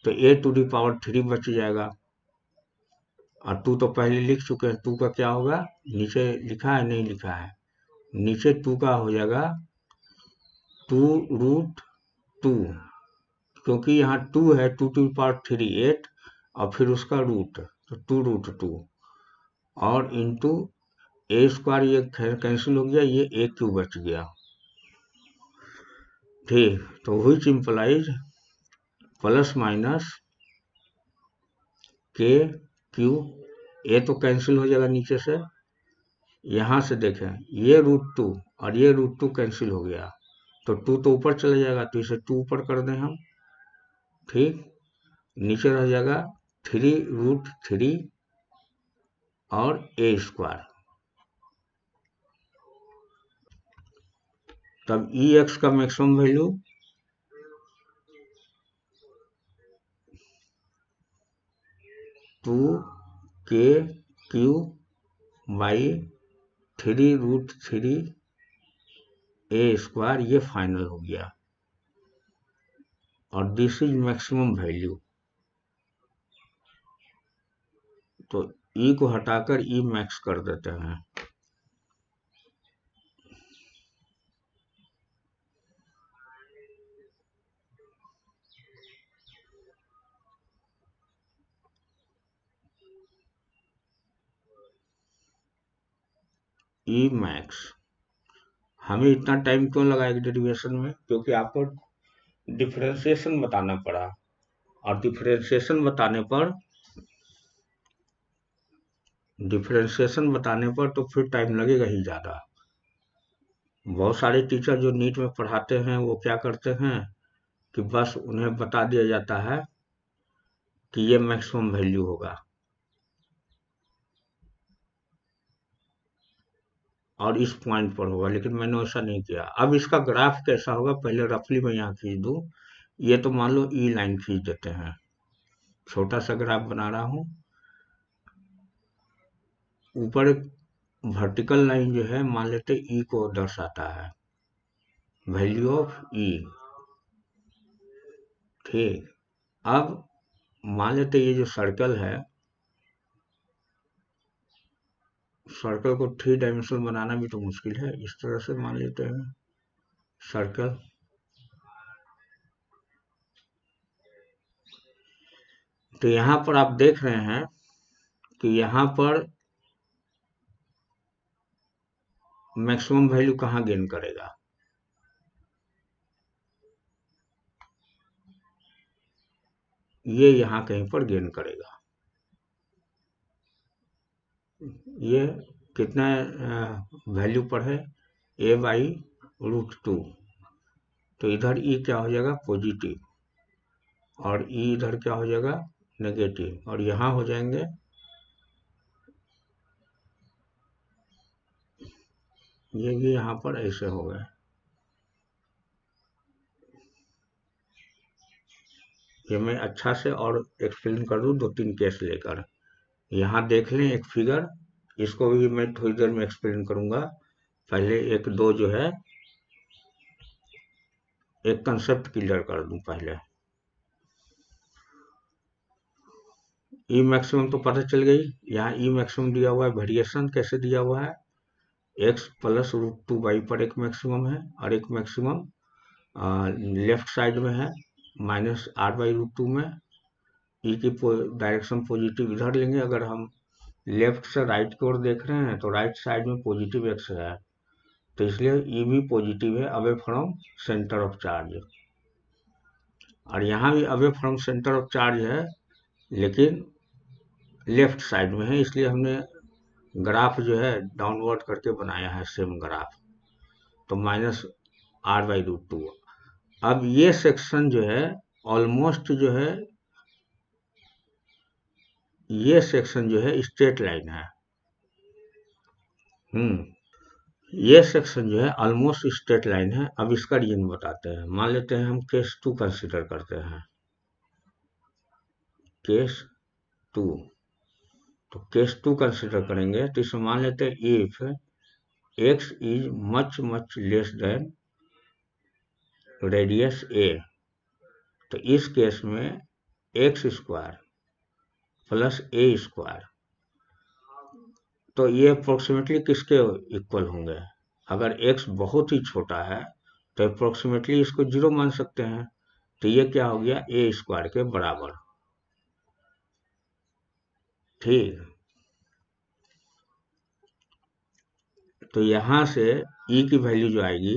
तो a⁻³ बच जाएगा, और 2 तो पहले लिख चुके हैं, 2 का क्या होगा, नीचे लिखा है, नहीं लिखा है, नीचे 2 का हो जाएगा 2√2, क्योंकि यहाँ 2 है, 2⁻3 8, और फिर उसका रूट, तो 2√2, और इंटू ए स्क्वायर, ये कैंसिल हो गया, ये ए क्यू बच गया, ठीक। तो which implies plus minus K Q, ए तो कैंसिल हो जाएगा नीचे से, यहां से देखें ये √2 और ये √2 कैंसिल हो गया, तो 2 तो ऊपर चले जाएगा, तो इसे 2 ऊपर कर दें हम, ठीक, नीचे रह जाएगा 3√3 और ए स्क्वायर। तब ई एक्स का मैक्सिमम वैल्यू 2k³/3√3 ए स्क्वायर, ये फाइनल हो गया, और दिस इज मैक्सिमम वैल्यू। तो ई को हटाकर ई मैक्स कर देते हैं, ई मैक्स। हमें इतना टाइम क्यों लगाया डेरिवेशन में, क्योंकि आपको डिफरेंशिएशन बताना पड़ा, और डिफरेंशिएशन बताने पर तो फिर टाइम लगेगा ही ज़्यादा। बहुत सारे टीचर जो नीट में पढ़ाते हैं, वो क्या करते हैं कि बस उन्हें बता दिया जाता है कि ये मैक्सिमम वैल्यू होगा, और इस पॉइंट पर होगा, लेकिन मैंने ऐसा नहीं किया। अब इसका ग्राफ कैसा होगा, पहले रफली मैं यहाँ खींच दूँ। ये तो मान लो ई लाइन खींच देते हैं, छोटा सा ग्राफ बना रहा हूँ। ऊपर वर्टिकल लाइन जो है, मान लेते ई को दर्शाता है, वैल्यू ऑफ ई, ठीक। अब मान लेते ये जो सर्कल है, सर्कल को 3 डायमेंशनल बनाना भी तो मुश्किल है, इस तरह से मान लेते हैं सर्कल। तो यहाँ पर आप देख रहे हैं कि यहाँ पर मैक्सिमम वैल्यू कहाँ गेन करेगा, ये यहाँ कहीं पर गेन करेगा। ये कितना वैल्यू पर है, a/√2, तो इधर ई क्या हो जाएगा पॉजिटिव, और ई इधर क्या हो जाएगा नेगेटिव, और यहाँ हो जाएंगे ये भी यहाँ पर ऐसे हो गए। ये मैं अच्छा से और एक्सप्लेन कर दूं 2-3 केस लेकर। यहाँ देख लें एक फिगर, इसको भी मैं थोड़ी देर में एक्सप्लेन करूंगा। पहले एक दो जो है एक कंसेप्ट क्लियर कर दूं पहले। ई मैक्सिमम तो पता चल गई। यहाँ ई मैक्सिमम दिया हुआ है, वेरिएशन कैसे दिया हुआ है, x प्लस √2 पर एक मैक्सिमम है, और एक मैक्सिमम लेफ्ट साइड में है -r/√2 में। ई की डायरेक्शन पॉजिटिव इधर लेंगे। अगर हम लेफ्ट से राइट की ओर देख रहे हैं तो राइट साइड में पॉजिटिव x है, तो इसलिए ई भी पॉजिटिव है away from centre of charge. और यहाँ भी away from centre of charge है, लेकिन लेफ्ट साइड में है, इसलिए हमने ग्राफ जो है डाउनवर्ड करके बनाया है सेम ग्राफ। तो -r/√2। अब ये सेक्शन जो है ऑलमोस्ट जो है ये सेक्शन जो है स्ट्रेट लाइन है। ये सेक्शन जो है ऑलमोस्ट स्ट्रेट लाइन है। अब इसका रीजन बताते हैं। मान लेते हैं हम केस 2 कंसीडर करते हैं, केस 2। तो केस 2 कंसीडर करेंगे तो इसमें मान लेते हैं if x is much much less than radius a, तो इस केस में x² प्लस a², तो ये अप्रोक्सीमेटली किसके इक्वल होंगे। अगर x बहुत ही छोटा है तो अप्रोक्सीमेटली इसको 0 मान सकते हैं। तो ये क्या हो गया a² के बराबर। ठीक, तो यहां से e की वैल्यू जो आएगी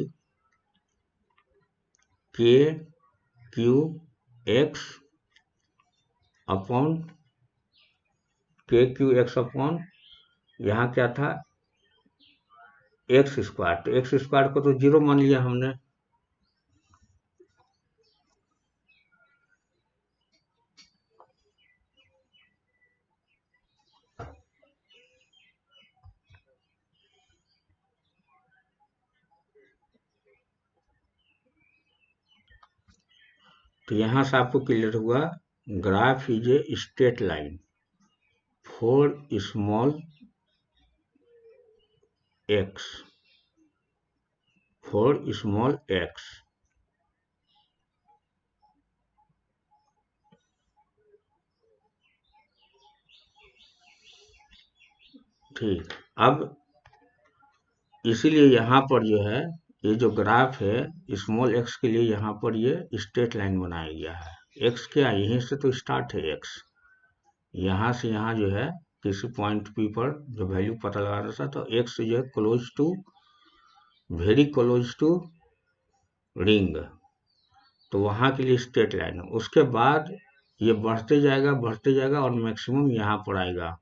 kqx अपॉन kqx अपॉन यहाँ क्या था x², तो x² को तो 0 मान लिया हमने। तो यहां से आपको क्लियर हुआ graph is a straight line for small x, for small x। ठीक, अब इसीलिए यहाँ पर जो है ये जो ग्राफ है स्मॉल x के लिए यहाँ पर ये स्ट्रेट लाइन बनाया गया है। x क्या, यहीं से तो स्टार्ट है x, यहाँ से यहाँ जो है किसी पॉइंट P पर जो वैल्यू पता लगाना था, तो x जो है close to, very close to ring, तो वहां के लिए स्ट्रेट लाइन है। उसके बाद ये बढ़ते जाएगा और मैक्सिमम यहाँ पर आएगा,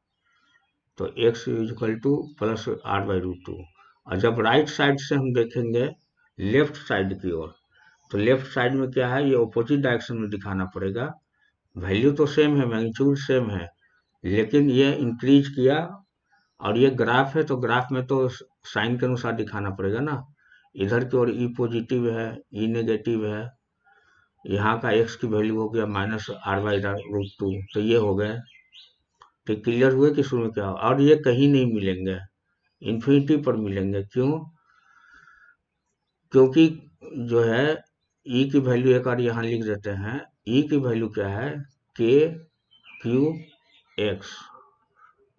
तो x equal two plus r/√2। और जब राइट साइड से हम देखेंगे लेफ्ट साइड की ओर, तो लेफ्ट साइड में क्या है, ये ऑपोजिट डायरेक्शन में दिखाना पड़ेगा। वैल्यू तो सेम है, मैग्नीट्यूड सेम है, लेकिन ये इंक्रीज किया, और ये ग्राफ है तो ग्राफ में तो साइन के अनुसार दिखाना पड़ेगा ना। इधर की ओर ई पॉजिटिव है, ई नेगेटिव है, यहाँ का x की वैल्यू हो गया -r/√2, तो ये हो गए। तो क्लियर हुए कि शुरू में क्या हो, और ये कहीं नहीं मिलेंगे, इन्फिनिटी पर मिलेंगे। क्यों, क्योंकि जो है ई की वैल्यू एक बार यहाँ लिख देते हैं। ई की वैल्यू क्या है kqx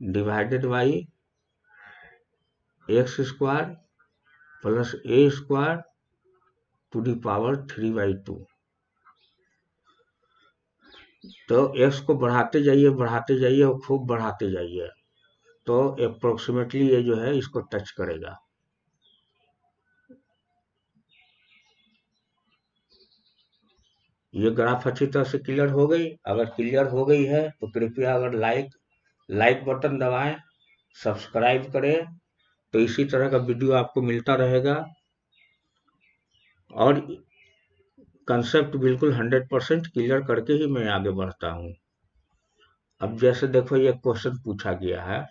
divided by x² plus a² to the power 3/2। तो x को बढ़ाते जाइए और खूब बढ़ाते जाइए, तो अप्रोक्सीमेटली ये जो है इसको टच करेगा। ये ग्राफ अच्छी तरह से क्लियर हो गई। अगर क्लियर हो गई है तो कृपया अगर लाइक बटन दबाएं, सब्सक्राइब करें, तो इसी तरह का वीडियो आपको मिलता रहेगा। और कंसेप्ट बिल्कुल 100% क्लियर करके ही मैं आगे बढ़ता हूँ। अब जैसे देखो ये क्वेश्चन पूछा गया है,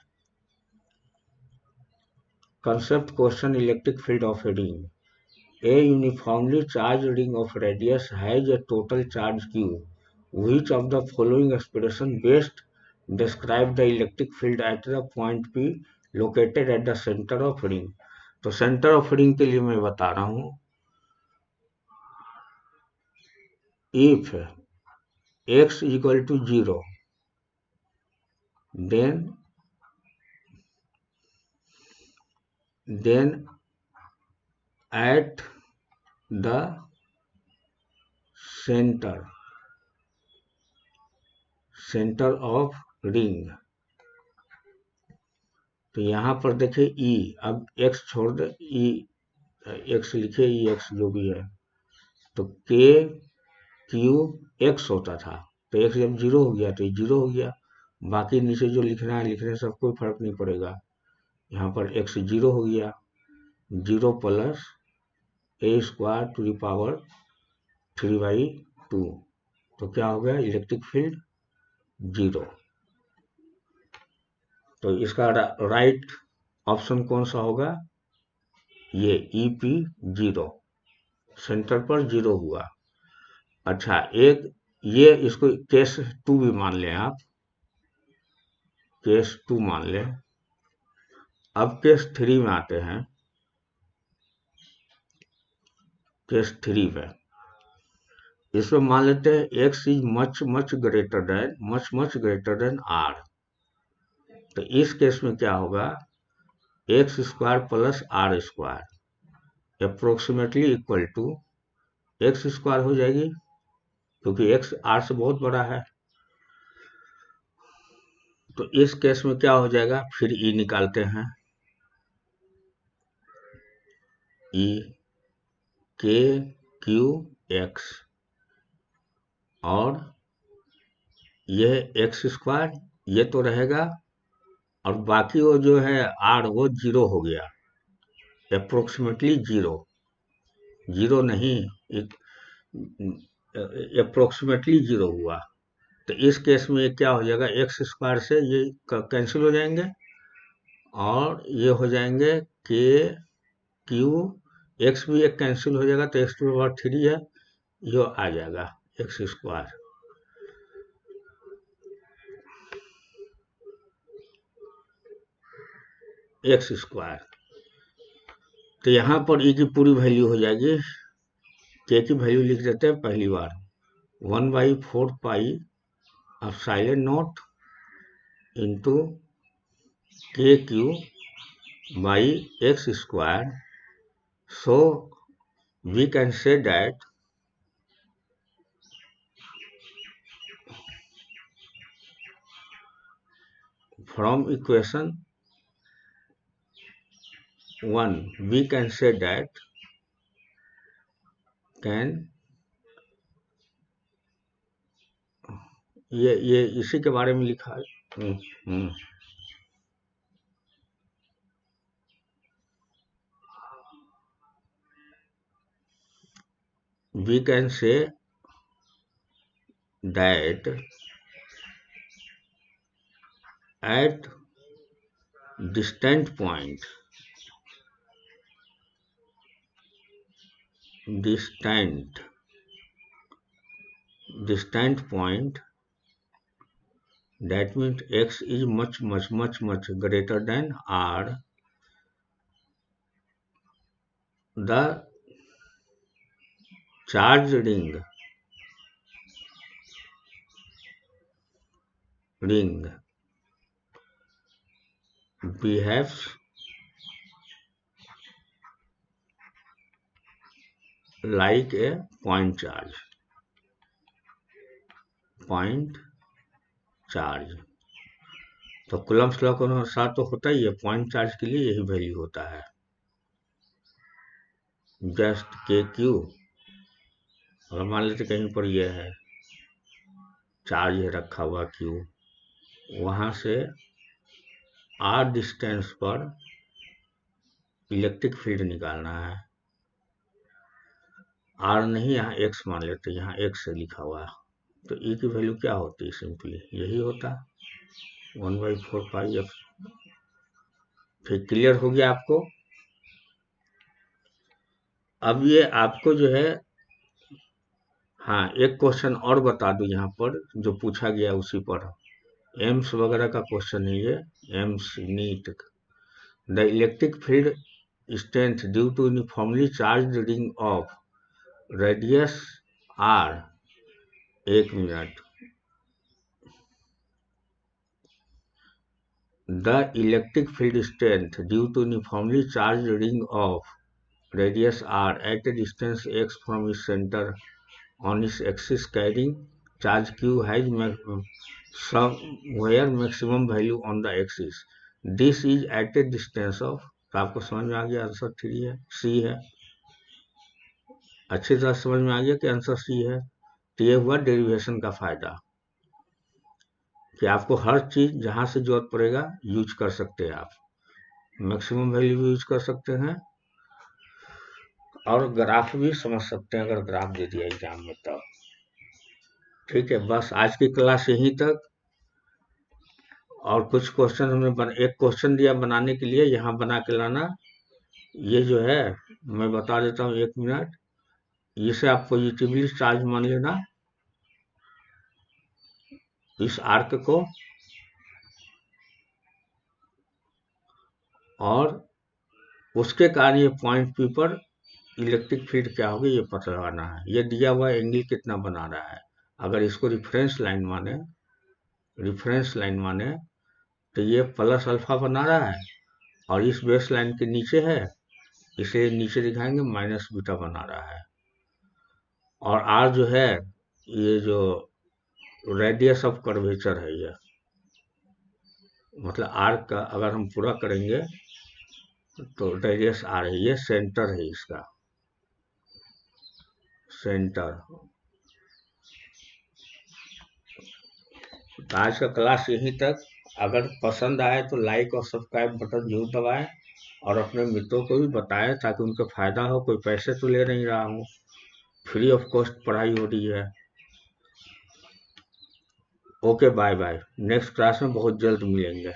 concept question electric field of a ring. A uniformly charged ring of radius has a total charge q. Which of the following expression best describe the electric field at the point P located at the center of ring? तो center of ring के लिए मैं बता रहा हूँ, if x equal to 0, then at the center of ring, तो यहाँ पर देखे E, अब x छोड़ दे, E x लिखे, E x जो भी है, तो K Q x होता था, तो x जब 0 हो गया तो ये 0 हो गया, बाकी नीचे जो लिखना है लिखने से कोई फर्क नहीं पड़ेगा। यहाँ पर x 0 हो गया, 0 plus a² to the power 3/2, तो क्या हो गया, इलेक्ट्रिक फील्ड 0। तो इसका राइट ऑप्शन कौन सा होगा, ये EP 0, सेंटर पर 0 हुआ। अच्छा, एक ये इसको केस 2 भी मान लें आप, केस 2 मान लें। अब केस 3 में आते हैं, केस 3 में इसमें मान लेते हैं x is much greater than r। तो इस केस में क्या होगा, x² plus r² approximately equal to x² हो जाएगी, क्योंकि x r से बहुत बड़ा है। तो इस केस में क्या हो जाएगा, फिर E निकालते हैं, E K Q X, और यह x², ये तो रहेगा, और बाकी वो जो है R वो 0 हो गया, अप्रोक्सीमेटली 0 नहीं, अप्रोक्सीमेटली 0 हुआ। तो इस केस में क्या हो जाएगा, x² से ये कैंसिल हो जाएंगे, और ये हो जाएंगे K Q X भी एक कैंसिल हो जाएगा, तो x⁻³ है, ये आ जाएगा x²। x², तो यहाँ पर E की पूरी वैल्यू हो जाएगी, K की वैल्यू लिख देते हैं पहली बार, 1/4 pi epsilon not into KQ by x²। So we can say that from equation 1 we can say that ये इसी के बारे में लिखा है। We can say that at distant point that means x is much greater than r, the charged ring behaves like a point charge। तो Coulomb's law के अनुसार तो होता ही है, पॉइंट चार्ज के लिए यही वैल्यू होता है, जस्ट KQ, और मान लेते कहीं पर यह है चार्ज है रखा हुआ Q, वहां से R डिस्टेंस पर इलेक्ट्रिक फील्ड निकालना है। आर नहीं, यहाँ एक्स मान लेते, यहाँ एक्स से लिखा हुआ है, तो ई की वैल्यू क्या होती है, सिंपली यही होता 1/4 पाई एफ। फिर क्लियर हो गया आपको। अब ये आपको जो है, हाँ एक क्वेश्चन और बता दूं यहाँ पर जो पूछा गया उसी पर, एम्स वगैरह का क्वेश्चन है ये, AIIMS NEET. The electric field strength due to uniformly charge ring of radius R, 1 minute. The electric field strength due to uniformly charge ring of radius r at a distance x from its center on its axis carrying charge q has somewhere maximum value on the axis. This is at a distance of, तो आपको समझ में आ गया answer 3 है, सी है। अच्छी तरह समझ में आ गया कि आंसर सी है। तो ये हुआ डेरिवेशन का फायदा कि आपको हर चीज जहां से जरूरत पड़ेगा यूज कर सकते हैं आप। मैक्सिमम वैल्यू भी यूज कर सकते हैं और ग्राफ भी समझ सकते हैं अगर ग्राफ दे दिया एग्जाम में तब। ठीक है, बस आज की क्लास यहीं तक। और कुछ क्वेश्चन हमने एक क्वेश्चन दिया बनाने के लिए, यहाँ बना के लाना। ये जो है मैं बता देता हूँ, 1 मिनट। इसे आप पॉजिटिवली चार्ज मान लेना, इस आर्क को, और उसके कारण ये पॉइंट पी पर इलेक्ट्रिक फील्ड क्या होगी ये पता लगाना है। ये दिया हुआ एंगल कितना बना रहा है, अगर इसको रेफरेंस लाइन माने तो ये प्लस अल्फा बना रहा है, और इस बेस लाइन के नीचे है, इसे नीचे दिखाएंगे माइनस बीटा बना रहा है। और आर जो है ये जो रेडियस ऑफ कर्वेचर है, ये मतलब आर का अगर हम पूरा करेंगे तो रेडियस आर है, ये सेंटर है इसका, सेंटर। तो आज का क्लास यहीं तक। अगर पसंद आए तो लाइक और सब्सक्राइब बटन जरूर दबाएं, और अपने मित्रों को भी बताएं ताकि उनको फायदा हो। कोई पैसे तो ले नहीं रहा हूँ, फ्री ऑफ कॉस्ट पढ़ाई हो रही है। Okay, bye bye. Next class में बहुत जल्द मिलेंगे।